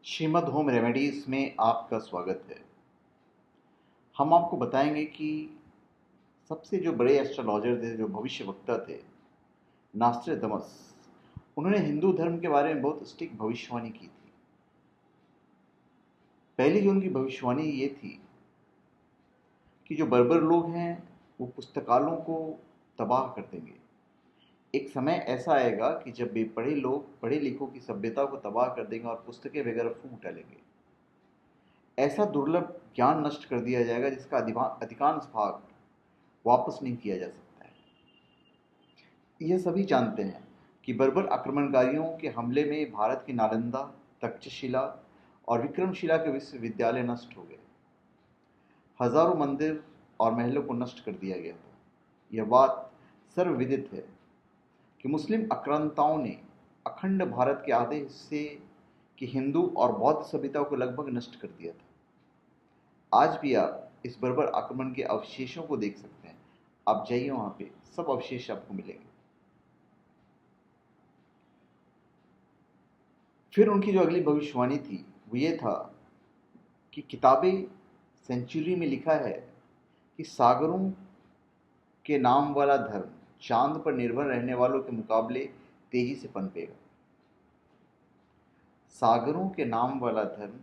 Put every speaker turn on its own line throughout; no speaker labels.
Shrimad home remedies में आपका स्वागत है। हम आपको बताएंगे कि सबसे जो बड़े एस्ट्रोलॉजर थे, जो भविष्यवक्ता थे, नास्ट्रेदमस, उन्होंने हिंदू धर्म के बारे में बहुत सटीक भविष्यवाणी की थी। पहली जो उनकी भविष्यवाणी ये थी कि जो बर्बर लोग हैं वो पुस्तकालयों को तबाह कर देंगे। एक समय ऐसा आएगा कि जब बेपढ़े लोग पढ़े लिखों की सभ्यता को तबाह कर देंगे और पुस्तकें वगैरह फूंक डालेंगे। ऐसा दुर्लभ ज्ञान नष्ट कर दिया जाएगा जिसका अधिकांश भाग वापस नहीं किया जा सकता है। यह सभी जानते हैं कि बर्बर आक्रमणकारियों के हमले में भारत की नालंदा, तक्षशिला और विक्रमशिला के विश्वविद्यालय नष्ट हो गए। हजारों मंदिर और महलों को नष्ट कर दिया गया था। यह बात सर्वविदित है कि मुस्लिम आक्रांताओं ने अखंड भारत के आधे हिस्से की हिंदू और बौद्ध सभ्यता को लगभग नष्ट कर दिया था। आज भी आप इस बर्बर आक्रमण के अवशेषों को देख सकते हैं। आप जाइए, वहां पे सब अवशेष आपको मिलेंगे। फिर उनकी जो अगली भविष्यवाणी थी वो ये था कि किताबें सेंचुरी में लिखा है कि सागरों के नाम वाला धर्म चांद पर निर्भर रहने वालों के मुकाबले तेजी से पनपेगा। सागरों के नाम वाला धर्म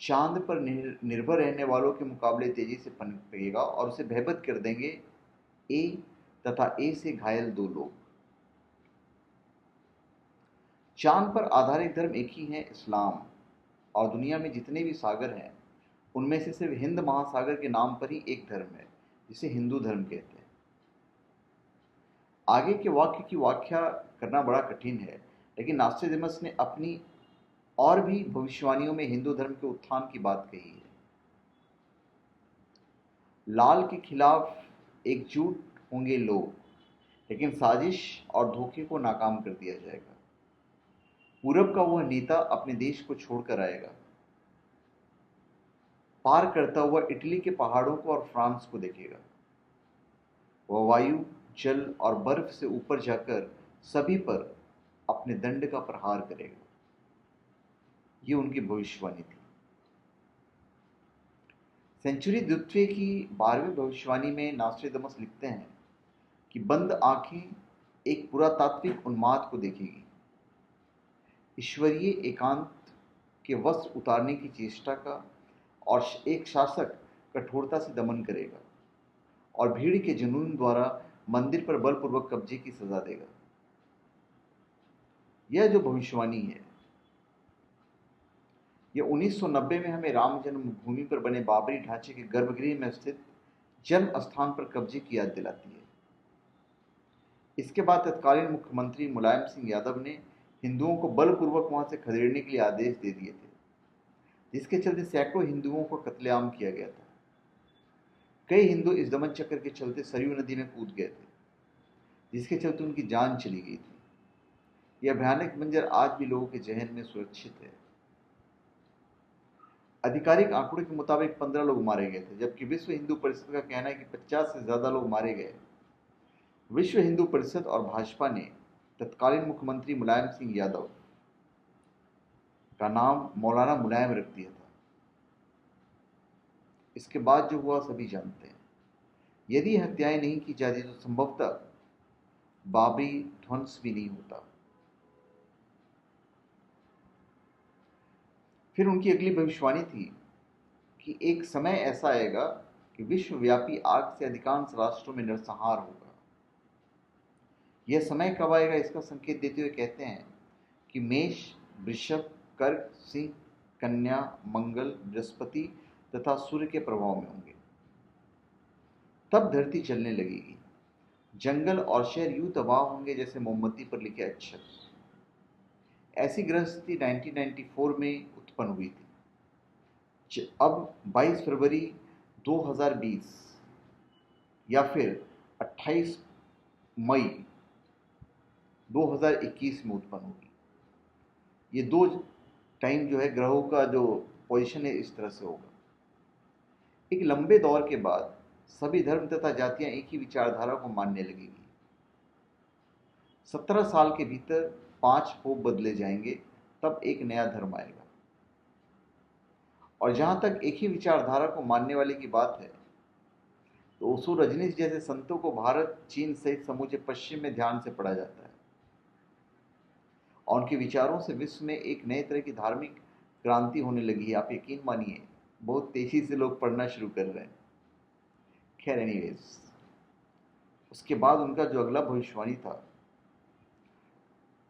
चांद पर निर्भर रहने वालों के मुकाबले तेजी से पनपेगा और उसे भयभीत कर देंगे ए तथा ए से घायल दो लोग। चांद पर आधारित धर्म एक ही है, इस्लाम, और दुनिया में जितने भी सागर हैं उनमें से सिर्फ हिंद महासागर के नाम पर ही एक धर्म है जिसे हिंदू धर्म कहते हैं। आगे के वाक्य की व्याख्या करना बड़ा कठिन है, लेकिन नास्ट्रेदमस ने अपनी और भी भविष्यवाणियों में हिंदू धर्म के उत्थान की बात कही है। लाल के खिलाफ एकजुट होंगे लोग, लेकिन साजिश और धोखे को नाकाम कर दिया जाएगा। पूरब का वह नेता अपने देश को छोड़कर आएगा, पार करता हुआ इटली के पहाड़ों को और फ्रांस को देखेगा। वह वायु, जल और बर्फ से ऊपर जाकर सभी पर अपने दंड का प्रहार करेगा। ये उनकी भविष्यवाणी थी। सेंचुरी द्वितीय की 12वीं भविष्यवाणी में नास्ट्रेदमस लिखते हैं कि बंद आंखें एक पुरातात्विक उन्माद को देखेगी। ईश्वरीय एकांत के वस्त्र उतारने की चेष्टा का और एक शासक कठोरता से दमन करेगा और भीड़ के जुनून द्वारा मंदिर पर बलपूर्वक कब्जे की सजा देगा। यह जो भविष्यवाणी है यह 1990 में हमें राम जन्मभूमि पर बने बाबरी ढांचे के गर्भगृह में स्थित जन्म स्थान पर कब्जे की याद दिलाती है। इसके बाद तत्कालीन मुख्यमंत्री मुलायम सिंह यादव ने हिंदुओं को बलपूर्वक वहां से खदेड़ने के लिए आदेश दे दिए थे, जिसके चलते सैकड़ों हिंदुओं को कत्लेआम किया गया था। कई हिंदू इस दमन चक्र के चलते सरयू नदी में कूद गए थे, जिसके चलते उनकी जान चली गई थी। यह भयानक मंजर आज भी लोगों के जहन में सुरक्षित है। आधिकारिक आंकड़ों के मुताबिक 15 लोग मारे गए थे, जबकि विश्व हिंदू परिषद का कहना है कि 50 से ज्यादा लोग मारे गए। विश्व हिंदू परिषद और भाजपा ने तत्कालीन मुख्यमंत्री मुलायम सिंह यादव का नाम मौलाना मुलायम रख दिया था। इसके बाद जो हुआ सभी जानते हैं। यदि हत्याएं नहीं की जाती तो संभवतः बाबरी ध्वंस भी नहीं होता। फिर उनकी अगली भविष्यवाणी थी कि एक समय ऐसा आएगा कि विश्वव्यापी आग से अधिकांश राष्ट्रों में नरसंहार होगा। यह समय कब आएगा इसका संकेत देते हुए कहते हैं कि मेष, वृषभ, कर्क, सिंह, कन्या, मंगल, बृहस्पति तथा सूर्य के प्रभाव में होंगे। तब धरती चलने लगेगी। जंगल और शहर यूं तबाह होंगे जैसे मोमबत्ती पर लिखे अक्षर। ऐसी ग्रह स्थिति 1994 में उत्पन्न हुई थी। अब 22 फरवरी 2020 या फिर 28 मई 2021 में उत्पन्न होगी। ये दो टाइम जो है ग्रहों का जो पोजीशन है इस तरह से होगा। एक लंबे दौर के बाद सभी धर्म तथा जातियां एक ही विचारधारा को मानने लगेगी। 17 साल के भीतर 5 पोप बदले जाएंगे, तब एक नया धर्म आएगा। और जहाँ तक एक ही विचारधारा को मानने वाले की बात है, तो ओशो, रजनीश जैसे संतों को भारत, चीन सहित समूचे पश्चिम में ध्यान से पढ़ा जाता है और उनके विचारों से विश्व में एक नए तरह की धार्मिक क्रांति होने लगी है। आप यकीन मानिए, बहुत तेजी से लोग पढ़ना शुरू कर रहे हैं। खैर एनीवेज, उसके बाद उनका जो अगला भविष्यवाणी था,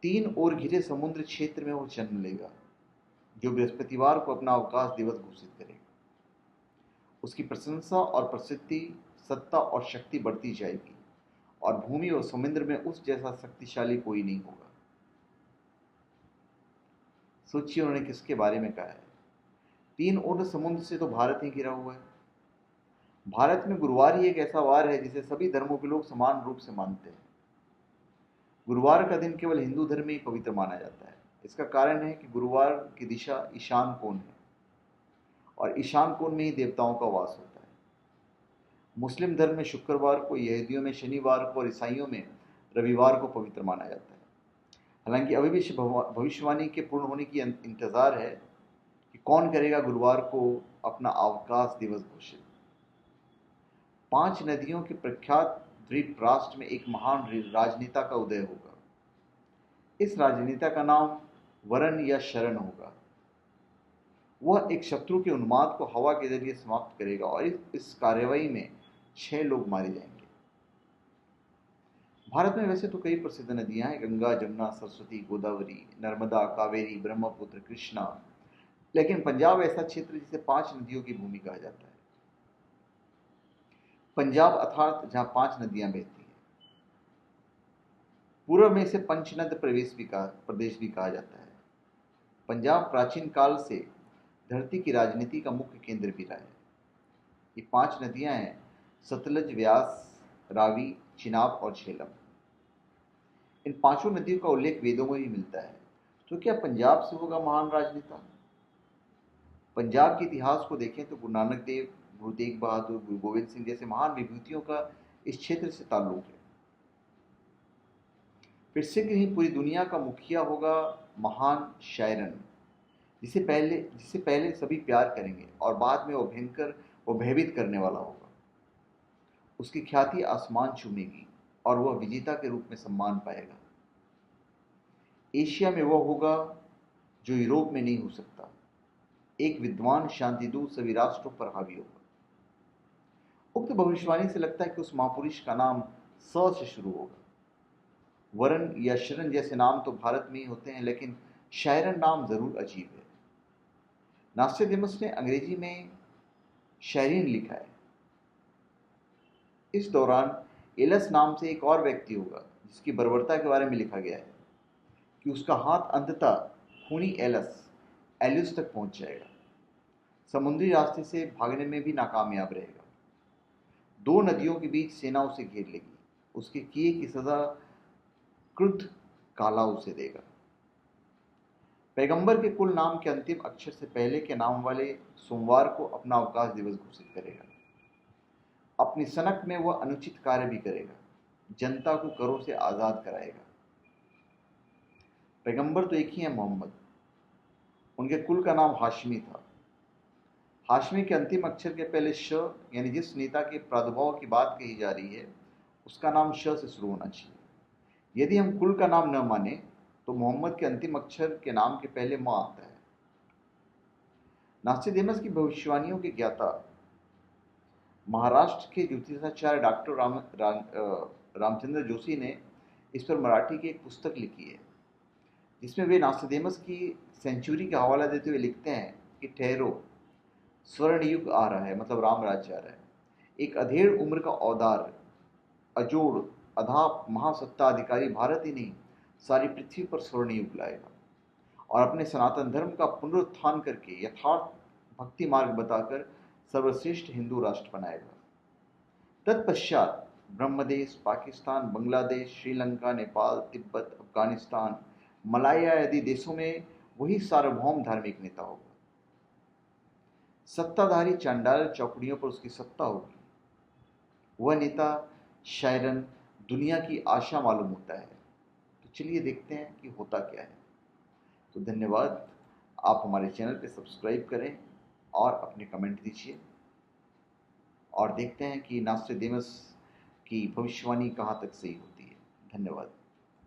3 ओर घिरे समुद्र क्षेत्र में वो जन्म लेगा, जो बृहस्पतिवार को अपना अवकाश दिवस घोषित करेगा। उसकी प्रशंसा और प्रसिद्धि, सत्ता और शक्ति बढ़ती जाएगी और भूमि और समुद्र में उस जैसा शक्तिशाली कोई नहीं होगा। सोचिए उन्होंने किसके बारे में कहा है। 3 ओर समुद्र से तो भारत ही घिरा हुआ है। भारत में गुरुवार ही एक ऐसा वार है जिसे सभी धर्मों के लोग समान रूप से मानते हैं। गुरुवार का दिन केवल हिंदू धर्म में ही पवित्र माना जाता है। इसका कारण है कि गुरुवार की दिशा ईशान कोण है और ईशान कोण में ही देवताओं का वास होता है। मुस्लिम धर्म में शुक्रवार को, यहूदियों में शनिवार को और ईसाइयों में रविवार को पवित्र माना जाता है। हालांकि अभी भी भविष्यवाणी के पूर्ण होने की इंतजार है कि कौन करेगा गुरुवार को अपना अवकाश दिवस घोषित। 5 नदियों के प्रख्यात द्वीप राष्ट्र में एक महान राजनेता का उदय होगा। इस राजनेता का नाम वरण या शरण होगा। वह एक शत्रु के उन्माद को हवा के जरिए समाप्त करेगा और इस कार्रवाई में 6 लोग मारे जाएंगे। भारत में वैसे तो कई प्रसिद्ध नदियां हैं, गंगा, जमुना, सरस्वती, गोदावरी, नर्मदा, कावेरी, ब्रह्मपुत्र, कृष्णा। लेकिन पंजाब ऐसा क्षेत्र जिसे 5 नदियों की भूमि कहा जाता है। पंजाब अर्थात जहां 5 नदियां बहती हैं। पूर्व में इसे पंचनद प्रदेश भी कहा जाता है। पंजाब प्राचीन काल से धरती की राजनीति का मुख्य केंद्र भी रहा है। ये 5 नदियां हैं, सतलज, व्यास, रावी, चिनाब और झेलम। इन 5 नदियों का उल्लेख वेदों में भी मिलता है। तो क्या पंजाब से होगा महान राजनेता? पंजाब के इतिहास को देखें तो गुरु नानक देव, गुरु तेग बहादुर, गुरु गोविंद सिंह जैसे महान विभूतियों का इस क्षेत्र से ताल्लुक है। फिर शीघ्र ही पूरी दुनिया का मुखिया होगा महान शायरन, जिसे पहले सभी प्यार करेंगे और बाद में वो भयभीत करने वाला होगा। उसकी ख्याति आसमान चूमेगी और वह विजेता के रूप में सम्मान पाएगा। एशिया में वह होगा जो यूरोप में नहीं हो सकता। एक विद्वान शांतिदूत सभी राष्ट्रों पर हावी होगा। उक्त भविष्यवाणी से लगता है कि उस महापुरुष का नाम स से शुरू होगा। वरण या शरण जैसे नाम तो भारत में ही होते हैं, लेकिन शायरन नाम जरूर अजीब है। नास्टेडेमस ने अंग्रेजी में शायरीन लिखा है। इस दौरान एलस नाम से एक और व्यक्ति होगा जिसकी बर्बरता के बारे में लिखा गया है कि उसका हाथ अंततः खूनी एलियस तक पहुंच जाएगा। समुद्री रास्ते से भागने में भी नाकामयाब रहेगा। 2 नदियों के बीच सेना उसे घेर लेगी। उसके किए की सजा क्रुद्ध काला उसे देगा। पैगंबर के कुल नाम के अंतिम अक्षर से पहले के नाम वाले सोमवार को अपना अवकाश दिवस घोषित करेगा। अपनी सनक में वह अनुचित कार्य भी करेगा, जनता को करों से आजाद कराएगा। पैगंबर तो एक ही है, मोहम्मद। उनके कुल का नाम हाशमी था। हाशमी के अंतिम अक्षर के पहले श, यानी जिस नेता के प्रादुर्भाव की बात कही जा रही है उसका नाम श से शुरू होना चाहिए। यदि हम कुल का नाम न माने तो मोहम्मद के अंतिम अक्षर के नाम के पहले म आता है। नास्टेडेमस की भविष्यवाणियों के ज्ञाता महाराष्ट्र के ज्योतिषाचार्य डॉक्टर रामचंद्र जोशी ने इस पर मराठी की एक पुस्तक लिखी है, जिसमें वे नास्टेडेमस की सेंचुरी का हवाला देते हुए लिखते हैं कि ठहरो, स्वर्ण युग आ रहा है, मतलब राम राज्य आ रहा है। एक अधेड़ उम्र का औदार, अजोड़, अधा महासत्ता अधिकारी भारत ही नहीं, सारी पृथ्वी पर स्वर्ण युग लाएगा और अपने सनातन धर्म का पुनरुत्थान करके यथार्थ भक्ति मार्ग बताकर सर्वश्रेष्ठ हिंदू राष्ट्र बनाएगा। तत्पश्चात ब्रह्मदेश, पाकिस्तान, बांग्लादेश, श्रीलंका, नेपाल, तिब्बत, अफगानिस्तान, मलाया आदि देशों में वही सार्वभौम धार्मिक नेता होगा। सत्ताधारी चांडाल चौकड़ियों पर उसकी सत्ता होगी। वह नेता शायरन दुनिया की आशा मालूम होता है। तो चलिए देखते हैं कि होता क्या है। तो धन्यवाद। आप हमारे चैनल पे सब्सक्राइब करें और अपने कमेंट दीजिए और देखते हैं कि नास्ट्रेडेमस की भविष्यवाणी कहाँ तक सही होती है। धन्यवाद।